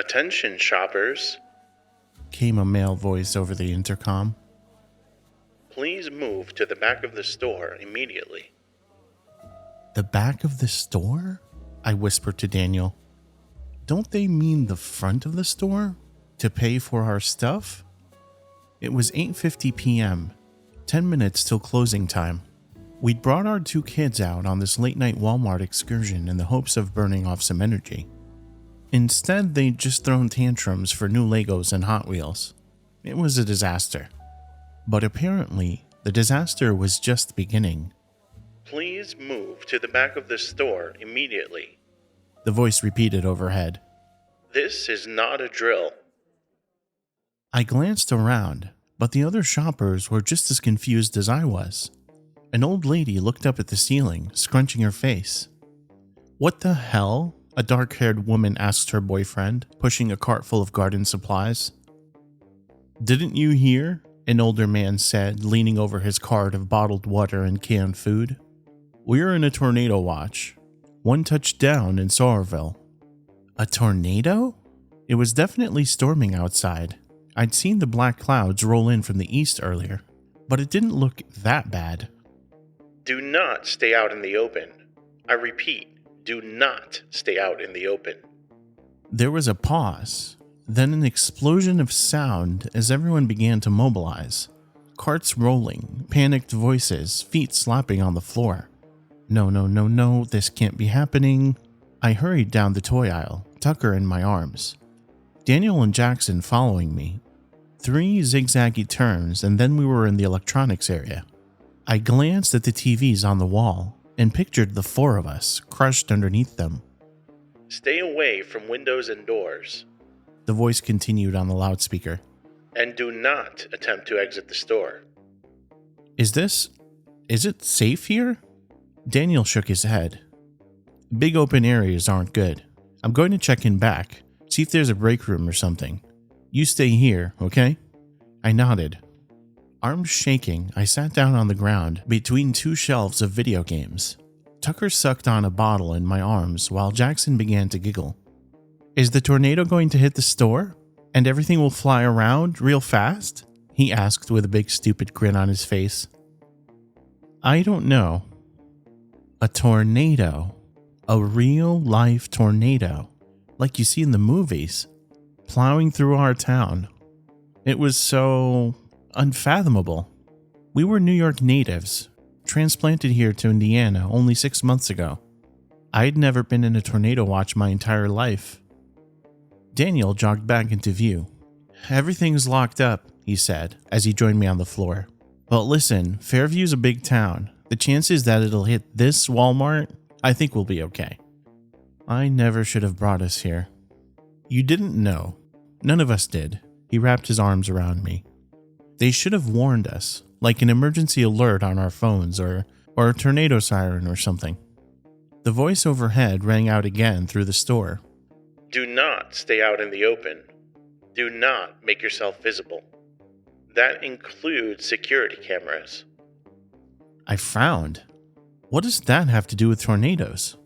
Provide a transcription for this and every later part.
Attention shoppers, came a male voice over the intercom. please move to the back of the store immediately. The back of the store? I whispered to Daniel. Don't they mean the front of the store? To pay for our stuff? It was 8:50 p.m., 10 minutes till closing time. We'd brought our 2 kids out on this late-night Walmart excursion in the hopes of burning off some energy. Instead, they'd just thrown tantrums for new Legos and Hot Wheels. It was a disaster. But apparently, the disaster was just beginning. Please move to the back of the store immediately. The voice repeated overhead. This is not a drill. I glanced around, but the other shoppers were just as confused as I was. An old lady looked up at the ceiling, scrunching her face. What the hell? A dark-haired woman asked her boyfriend, pushing a cart full of garden supplies. Didn't you hear? An older man said, leaning over his cart of bottled water and canned food. We're in a tornado watch. One touched down in Saurville. A tornado? It was definitely storming outside. I'd seen the black clouds roll in from the east earlier, but it didn't look that bad. Do not stay out in the open. I repeat, do not stay out in the open. There was a pause, then an explosion of sound as everyone began to mobilize. Carts rolling, panicked voices, feet slapping on the floor. No, this can't be happening. I hurried down the toy aisle, Tucker in my arms. Daniel and Jackson following me. 3 zigzaggy turns and then we were in the electronics area. I glanced at the TVs on the wall and pictured the 4 of us crushed underneath them. Stay away from windows and doors. The voice continued on the loudspeaker. And do not attempt to exit the store. Is it safe here? Daniel shook his head. Big open areas aren't good. I'm going to check in back, see if there's a break room or something. You stay here, okay? I nodded. Arms shaking, I sat down on the ground between 2 shelves of video games. Tucker sucked on a bottle in my arms while Jackson began to giggle. Is the tornado going to hit the store? And everything will fly around real fast? He asked with a big stupid grin on his face. I don't know. A tornado. A real-life tornado. Like you see in the movies. Plowing through our town. It was so unfathomable. We were New York natives, transplanted here to Indiana only 6 months ago. I'd never been in a tornado watch my entire life. Daniel jogged back into view. Everything's locked up, he said, as he joined me on the floor. But listen, Fairview's a big town. The chances that it'll hit this Walmart, I think we'll be okay. I never should have brought us here. You didn't know. None of us did. He wrapped his arms around me. They should have warned us, like an emergency alert on our phones or a tornado siren or something. The voice overhead rang out again through the store. Do not stay out in the open. Do not make yourself visible. That includes security cameras. I frowned. What does that have to do with tornadoes?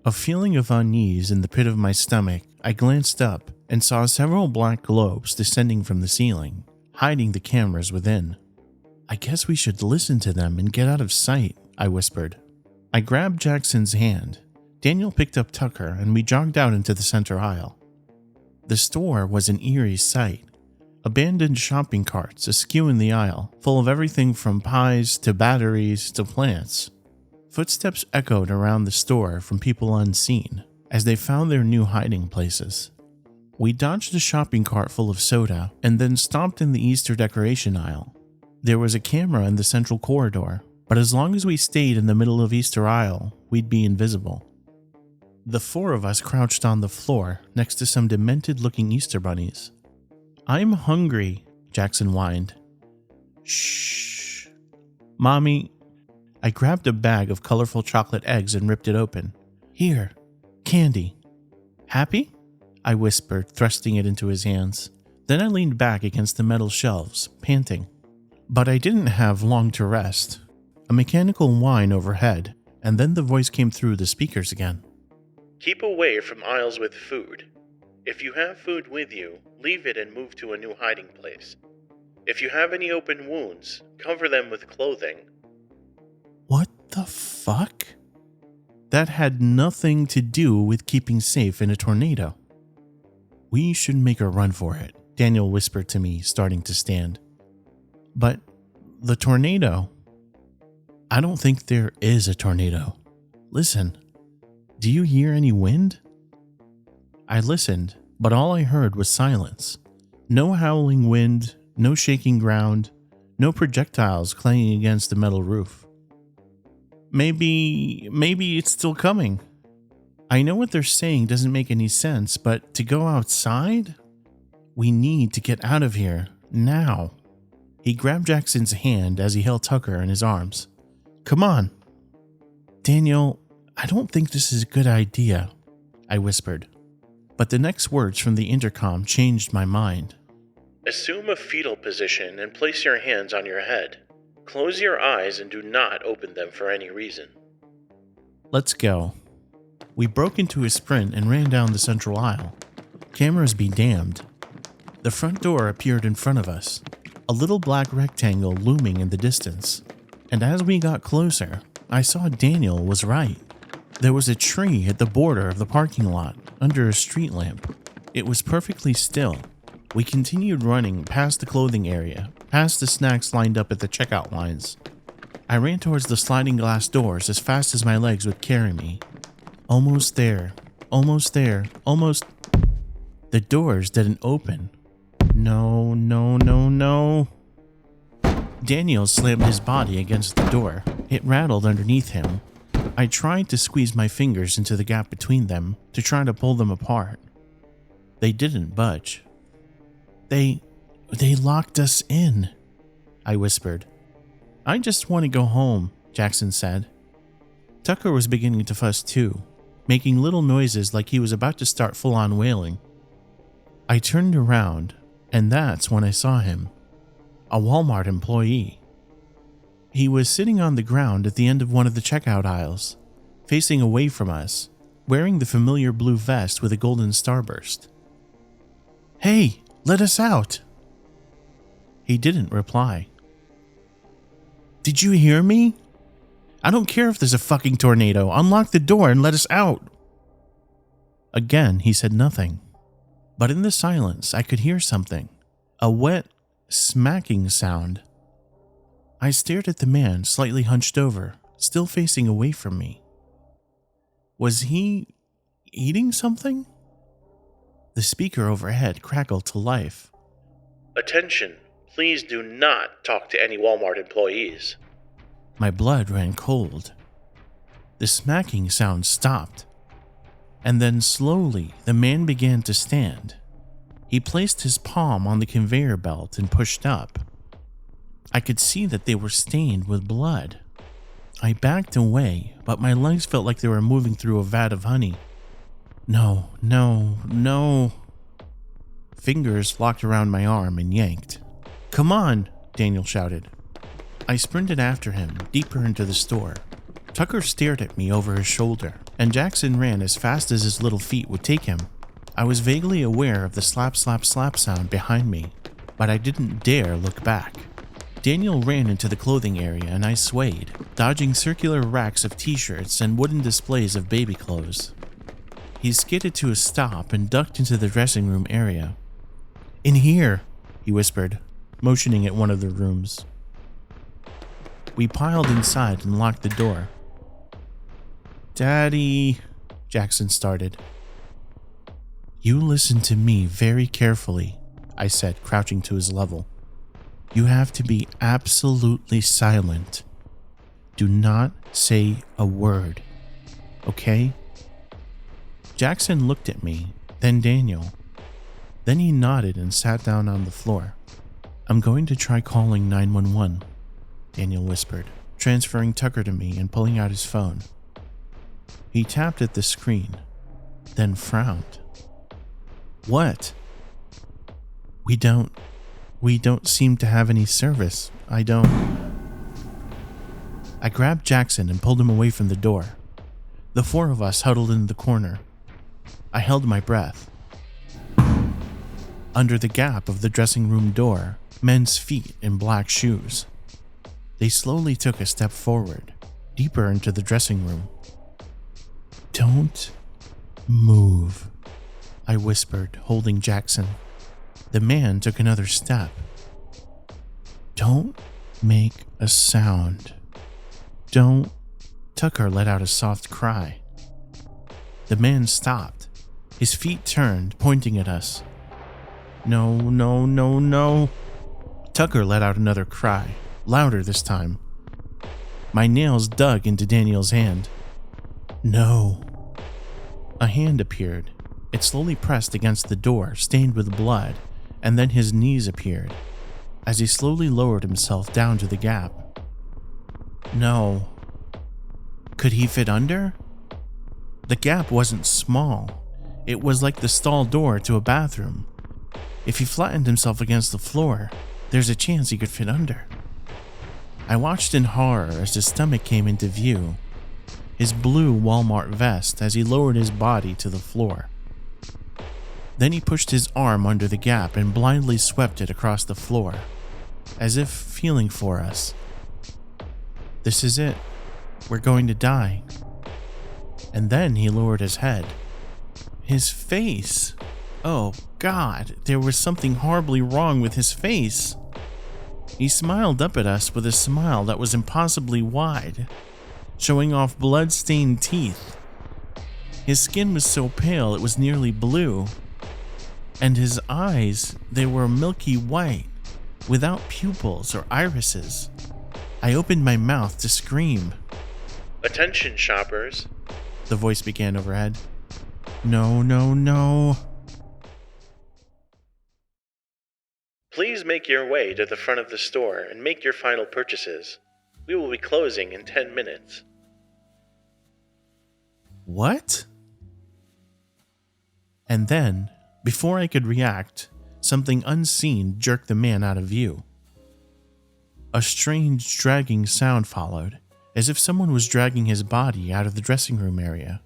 A feeling of unease in the pit of my stomach, I glanced up and saw several black globes descending from the ceiling, hiding the cameras within. I guess we should listen to them and get out of sight, I whispered. I grabbed Jackson's hand. Daniel picked up Tucker and we jogged out into the center aisle. The store was an eerie sight. Abandoned shopping carts askew in the aisle, full of everything from pies to batteries to plants. Footsteps echoed around the store from people unseen as they found their new hiding places. We dodged a shopping cart full of soda and then stomped in the Easter decoration aisle. There was a camera in the central corridor, but as long as we stayed in the middle of Easter aisle, we'd be invisible. The 4 of us crouched on the floor next to some demented-looking Easter bunnies. I'm hungry, Jackson whined. Shh. Mommy. I grabbed a bag of colorful chocolate eggs and ripped it open. Here, candy. Happy? I whispered, thrusting it into his hands. Then I leaned back against the metal shelves, panting. But I didn't have long to rest. A mechanical whine overhead, and then the voice came through the speakers again. Keep away from aisles with food. If you have food with you, leave it and move to a new hiding place. If you have any open wounds, cover them with clothing. What the fuck? That had nothing to do with keeping safe in a tornado. We should make a run for it, Daniel whispered to me, starting to stand. But the tornado? I don't think there is a tornado. Listen, do you hear any wind? I listened, but all I heard was silence. No howling wind, no shaking ground, no projectiles clanging against the metal roof. Maybe it's still coming. I know what they're saying doesn't make any sense, but to go outside? We need to get out of here, now. He grabbed Jackson's hand as he held Tucker in his arms. Come on. Daniel, I don't think this is a good idea, I whispered. But the next words from the intercom changed my mind. Assume a fetal position and place your hands on your head. Close your eyes and do not open them for any reason. Let's go. We broke into a sprint and ran down the central aisle. Cameras be damned. The front door appeared in front of us, a little black rectangle looming in the distance. And as we got closer, I saw Daniel was right. There was a tree at the border of the parking lot, under a street lamp. It was perfectly still. We continued running past the clothing area, past the snacks lined up at the checkout lines. I ran towards the sliding glass doors as fast as my legs would carry me. Almost there, almost there, almost... The doors didn't open. No. Daniel slammed his body against the door. It rattled underneath him. I tried to squeeze my fingers into the gap between them to try to pull them apart. They didn't budge. They locked us in, I whispered. I just want to go home, Jackson said. Tucker was beginning to fuss too, making little noises like he was about to start full-on wailing. I turned around, and that's when I saw him. A Walmart employee. He was sitting on the ground at the end of one of the checkout aisles, facing away from us, wearing the familiar blue vest with a golden starburst. Hey, let us out! He didn't reply. Did you hear me? I don't care if there's a fucking tornado. Unlock the door and let us out. Again, he said nothing. But in the silence, I could hear something. A wet, smacking sound. I stared at the man slightly hunched over, still facing away from me. Was he eating something? The speaker overhead crackled to life. Attention, please do not talk to any Walmart employees. My blood ran cold. The smacking sound stopped. And then slowly the man began to stand. He placed his palm on the conveyor belt and pushed up. I could see that they were stained with blood. I backed away, but my legs felt like they were moving through a vat of honey. No. Fingers locked around my arm and yanked. Come on, Daniel shouted. I sprinted after him, deeper into the store. Tucker stared at me over his shoulder, and Jackson ran as fast as his little feet would take him. I was vaguely aware of the slap slap slap sound behind me, but I didn't dare look back. Daniel ran into the clothing area and I swayed, dodging circular racks of t-shirts and wooden displays of baby clothes. He skidded to a stop and ducked into the dressing room area. In here, he whispered, motioning at one of the rooms. We piled inside and locked the door. Daddy, Jackson started. You listen to me very carefully, I said, crouching to his level. You have to be absolutely silent. Do not say a word, okay? Jackson looked at me, then Daniel. Then he nodded and sat down on the floor. I'm going to try calling 911, Daniel whispered, transferring Tucker to me and pulling out his phone. He tapped at the screen, then frowned. What? We don't seem to have any service. I grabbed Jackson and pulled him away from the door. The four of us huddled in the corner. I held my breath. Under the gap of the dressing room door, men's feet in black shoes. They slowly took a step forward, deeper into the dressing room. "Don't move," I whispered, holding Jackson. The man took another step. "Don't make a sound. Don't." Tucker let out a soft cry. The man stopped. His feet turned, pointing at us. "No, no, no, no." Tucker let out another cry, louder this time. My nails dug into Daniel's hand. "No." A hand appeared. It slowly pressed against the door, stained with blood, and then his knees appeared, as he slowly lowered himself down to the gap. No. Could he fit under? The gap wasn't small. It was like the stall door to a bathroom. If he flattened himself against the floor, there's a chance he could fit under. I watched in horror as his stomach came into view, his blue Walmart vest as he lowered his body to the floor. Then he pushed his arm under the gap and blindly swept it across the floor, as if feeling for us. This is it. We're going to die. And then he lowered his head. His face. Oh God, there was something horribly wrong with his face. He smiled up at us with a smile that was impossibly wide, showing off blood-stained teeth. His skin was so pale it was nearly blue. And his eyes, they were milky white, without pupils or irises. I opened my mouth to scream. "Attention, shoppers," the voice began overhead. "No, no, no." "Please make your way to the front of the store and make your final purchases. We will be closing in 10 minutes. What? And then, before I could react, something unseen jerked the man out of view. A strange dragging sound followed, as if someone was dragging his body out of the dressing room area.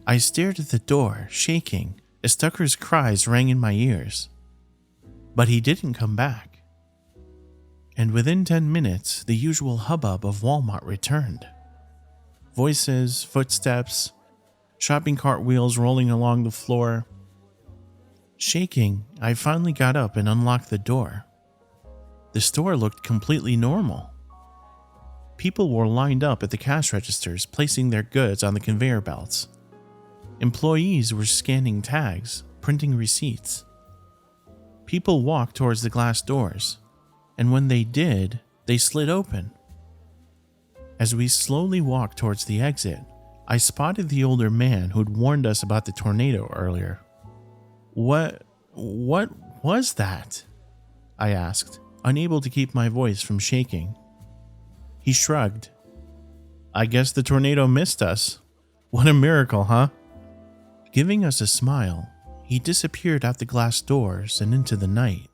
I stared at the door, shaking, as Tucker's cries rang in my ears. But he didn't come back. And within 10 minutes, the usual hubbub of Walmart returned. Voices, footsteps, shopping cart wheels rolling along the floor. Shaking, I finally got up and unlocked the door. The store looked completely normal. People were lined up at the cash registers, placing their goods on the conveyor belts. Employees were scanning tags, printing receipts. People walked towards the glass doors, and when they did, they slid open. As we slowly walked towards the exit, I spotted the older man who'd warned us about the tornado earlier. What was that? I asked, unable to keep my voice from shaking. He shrugged. I guess the tornado missed us. What a miracle, huh? Giving us a smile, he disappeared out the glass doors and into the night.